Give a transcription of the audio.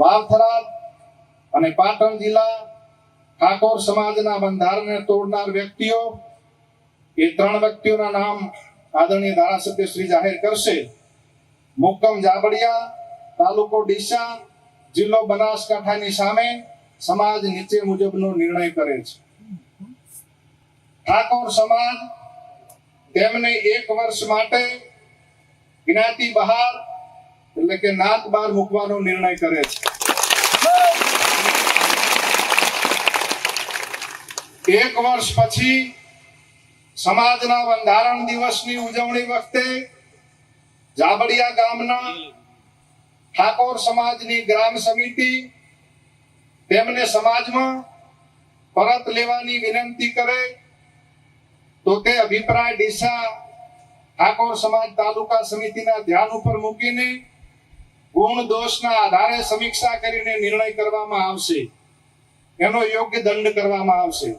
વાવથરા અને પાટણ જિલ્લા ઠાકોર સમાજના બંધારણને તોડનાર વ્યક્તિઓ એ 3 વ્યક્તિઓના નામ આદરણીય ધારાસભ્ય શ્રી જાહેર કરશે. મુક્કમ જાબડિયા, તાલુકો ડીસા, જિલ્લો બનાસકાંઠાની સામે સમાજ નીચે મુજબનો નિર્ણય કરે છે. ઠાકોર સમાજ તેમને 1 વર્ષ માટે જ્ઞાતિ બહાર એટલે કે નાત બહાર મૂકવાનો નિર્ણય કરે છે. 1 વર્ષ પછી સમાજના બંધારણ દિવસની ઉજવણી વખતે જાબડિયા ગામના ઠાકોર સમાજની ગ્રામ સમિતિ તેમને સમાજમાં પરત લેવાની વિનંતી કરે તો તે અભિપ્રાય ડીસા ઠાકોર સમાજ તાલુકા સમિતિના ધ્યાન ઉપર મૂકીને ગુણ દોષના આધારે સમીક્ષા કરીને નિર્ણય કરવામાં આવશે, એનો યોગ્ય દંડ કરવામાં આવશે.